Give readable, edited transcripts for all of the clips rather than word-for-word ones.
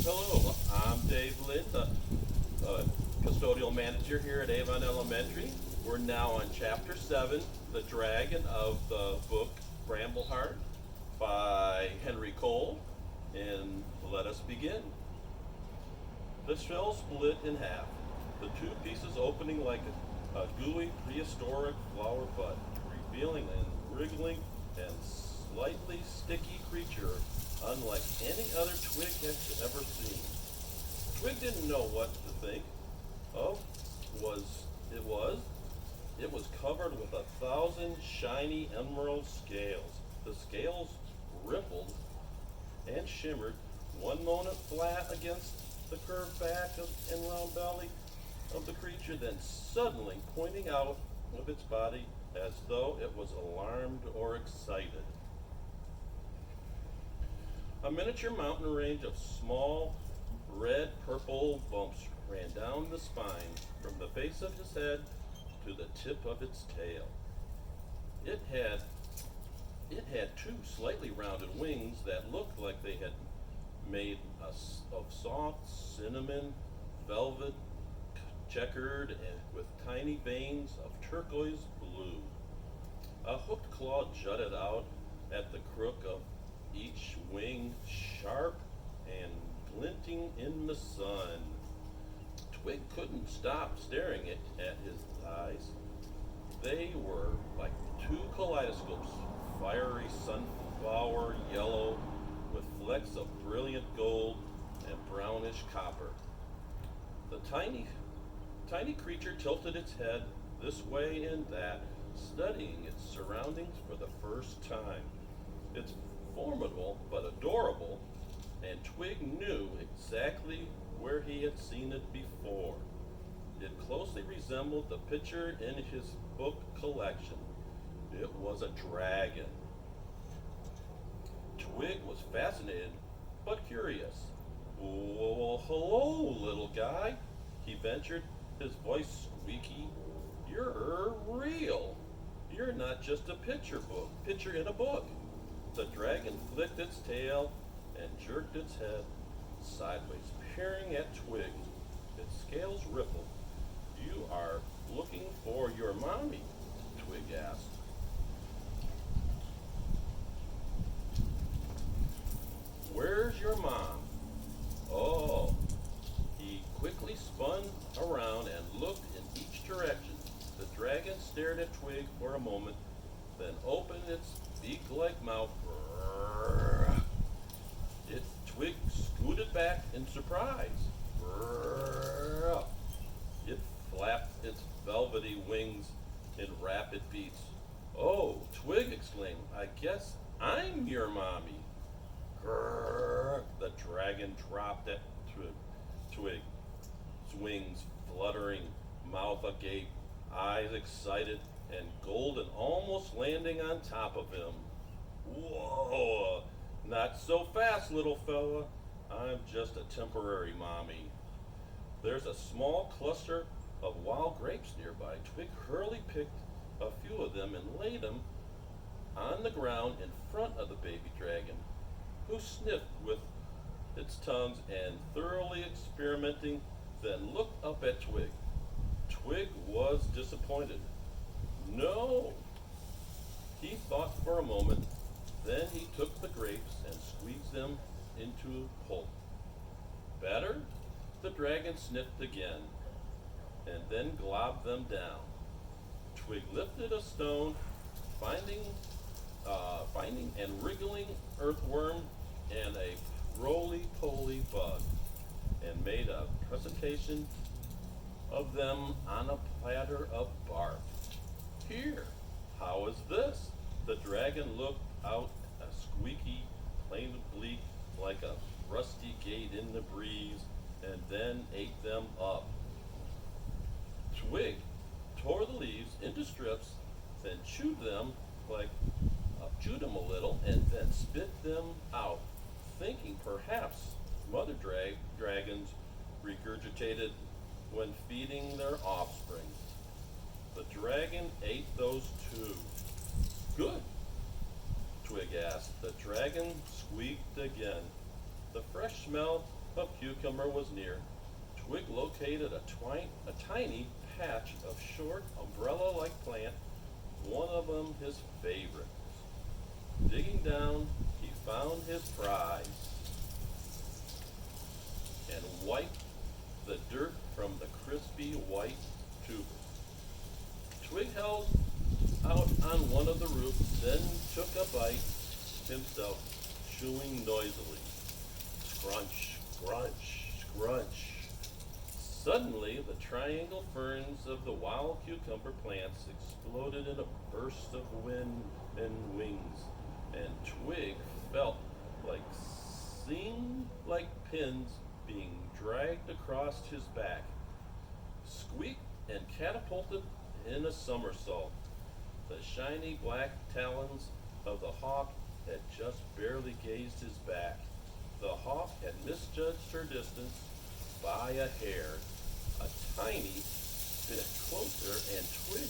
Hello, I'm Dave Lind, the custodial manager here at Avon Elementary. We're now on Chapter 7, The Dragon of the book Brambleheart by Henry Cole. And let us begin. The shell split in half, the two pieces opening like a gooey prehistoric flower bud, revealing a wriggling and slightly sticky creature unlike any other Twig had ever seen. Twig didn't know what to think of was it was. It was covered with 1,000 shiny emerald scales. The scales rippled and shimmered, one moment flat against the curved back and round belly of the creature, then suddenly pointing out of its body as though it was alarmed or excited. A miniature mountain range of small red purple bumps ran down the spine from the base of his head to the tip of its tail. It had it had two slightly rounded wings that looked like they had made of soft cinnamon velvet, checkered and with tiny veins of turquoise blue. A hooked claw jutted out at the crook of each wing, sharp and glinting in the sun. Twig couldn't stop staring at his eyes. They were like two kaleidoscopes, fiery sunflower yellow with flecks of brilliant gold and brownish copper. The tiny creature tilted its head this way and that, studying its surroundings for the first time. It's formidable but adorable, and Twig knew exactly where he had seen it before. It closely resembled the picture in his book collection. It was a dragon. Twig was fascinated but curious. Well, hello, little guy, he ventured, his voice squeaky. You're real. You're not just a picture in a book. The dragon flicked its tail and jerked its head sideways, peering at Twig. Its scales rippled. You are looking for your mommy, Twig asked. Where's your mom? Oh, he quickly spun around and looked in each direction. The dragon stared at Twig for a moment, then opened its beak-like mouth. It Twig scooted back in surprise. It flapped its velvety wings in rapid beats. Oh, Twig exclaimed, I guess I'm your mommy. The dragon dropped at Twig, its wings fluttering, mouth agape, eyes excited, and golden almost landing on top of him. Whoa! Not so fast, little fella. I'm just a temporary mommy. There's a small cluster of wild grapes nearby. Twig hurriedly picked a few of them and laid them on the ground in front of the baby dragon, who sniffed with its tongues and thoroughly experimenting, then looked up at Twig. Twig was disappointed. No, he thought for a moment, then he took the grapes and squeezed them into pulp. Better? The dragon sniffed again, and then globbed them down. Twig lifted a stone, finding and wriggling earthworm and a roly-poly bug, and made a presentation of them on a platter of bark. Here, how is this? The dragon looked out a squeaky, plain bleak like a rusty gate in the breeze, and then ate them up. Twig tore the leaves into strips, then chewed them a little, and then spit them out, thinking perhaps mother dragons regurgitated when feeding their offspring. The dragon ate those too. Good, Twig asked. The dragon squeaked again. The fresh smell A cucumber was near. Twig located a tiny patch of short, umbrella-like plant, one of them his favorite. Digging down, he found his prize and wiped the dirt from the crispy white tuber. Twig held out on one of the roots, then took a bite himself, chewing noisily. Scrunch, scrunch, scrunch. Suddenly, the triangle ferns of the wild cucumber plants exploded in a burst of wind and wings, and Twig felt like like pins being dragged across his back, squeaked and catapulted in a somersault. The shiny black talons of the hawk had just barely grazed his back. The hawk had misjudged her distance by a hair, a tiny bit closer, and Twig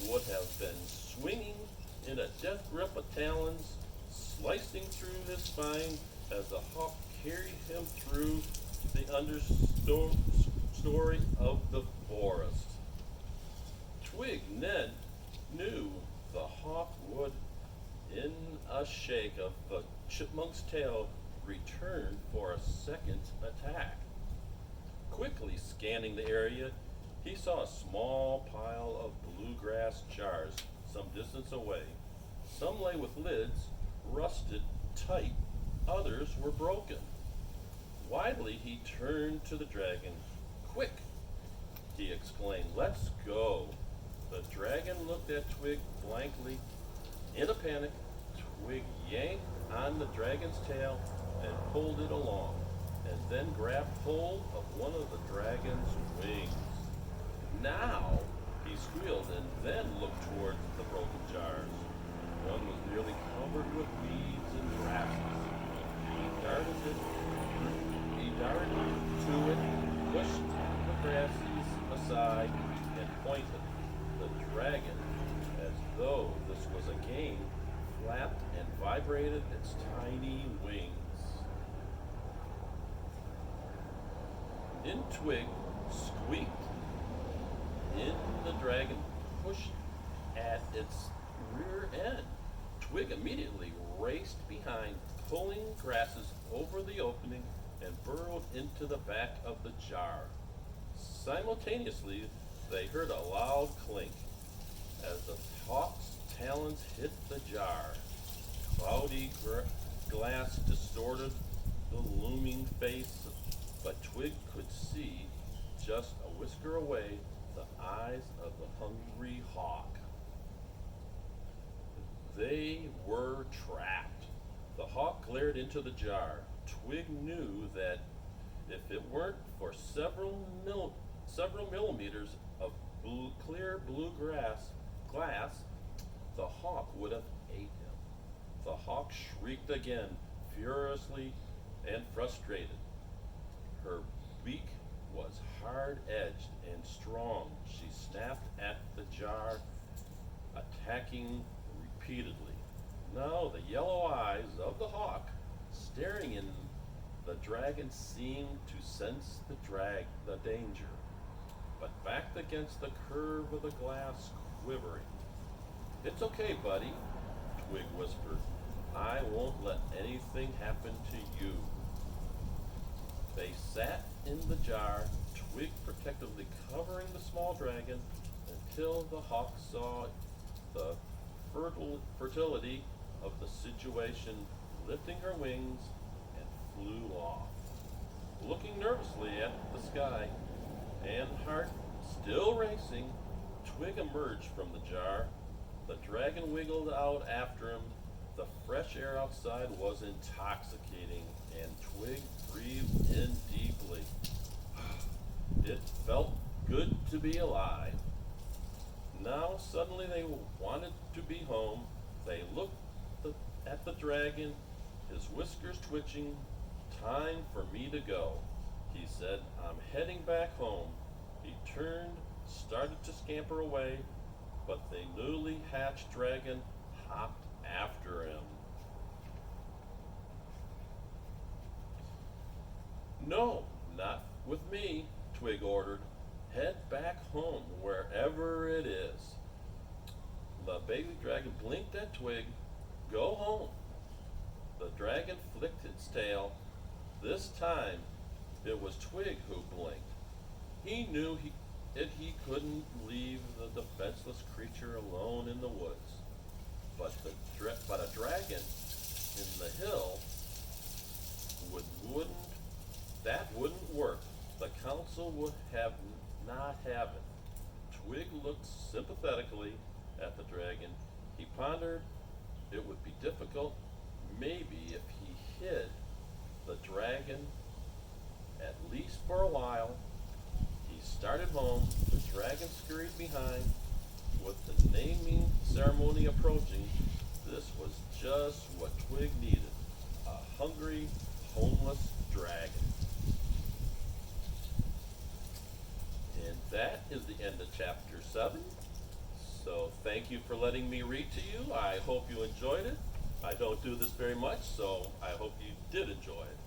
would have been swinging in a death grip of talons, slicing through his spine as the hawk carried him through the understory of the forest. Twig Ned knew the hawk would, in a shake of the chipmunk's tail, return for a second attack. Quickly scanning the area, he saw a small pile of bluegrass jars some distance away. Some lay with lids rusted tight, others were broken. Widely he turned to the dragon. Quick, he exclaimed, let's go. The dragon looked at Twig blankly. In a panic, Twig yanked on the dragon's tail and pulled it along, and then grabbed hold of one of the dragon's wings. Now, he squealed and then looked toward the broken jars. One was nearly covered with weeds and grasses. He darted to it, pushed the grasses aside, and pointed. The dragon, as though this was a game, flapped and vibrated its tiny wings. In Twig squeaked. In the dragon pushed at its rear end. Twig immediately raced behind, pulling grasses over the opening and burrowed into the back of the jar. Simultaneously, they heard a loud clink as the hawk's talons hit the jar. Cloudy glass distorted the looming face, but Twig could see, just a whisker away, the eyes of the hungry hawk. They were trapped. The hawk glared into the jar. Twig knew that if it weren't for several millimeters of clear blue glass, the hawk would have ate him. The hawk shrieked again, furiously and frustrated. Her beak was hard-edged and strong. She snapped at the jar, attacking repeatedly. Now the yellow eyes of the hawk, staring in the dragon, seemed to sense the danger, but backed against the curve of the glass, quivering. It's okay, buddy, Twig whispered. I won't let anything happen to you. They sat in the jar, Twig protectively covering the small dragon, until the hawk saw the fertility of the situation, lifting her wings, and flew off. Looking nervously at the sky, and heart still racing, Twig emerged from the jar. The dragon wiggled out after him. The fresh air outside was intoxicating, and Twig breathed in deeply. It felt good to be alive. Now suddenly they wanted to be home. They looked at the dragon, his whiskers twitching. Time for me to go, he said. I'm heading back home. He turned, started to scamper away, but the newly hatched dragon hopped after him. No, not with me, Twig ordered. Head back home, wherever it is. The baby dragon blinked at Twig. Go home. The dragon flicked its tail. This time, it was Twig who blinked. He knew he couldn't leave the defenseless creature alone in the woods. But a dragon in the hill wouldn't that wouldn't work. The council would not have it. Twig looked sympathetically at the dragon. He pondered it would be difficult, maybe if he hid the dragon at least for a while. He started home. The dragon scurried behind. With the naming ceremony approaching, this was just what Twig needed. A hungry, homeless dragon. And that is the end of chapter 7. So thank you for letting me read to you. I hope you enjoyed it. I don't do this very much, so I hope you did enjoy it.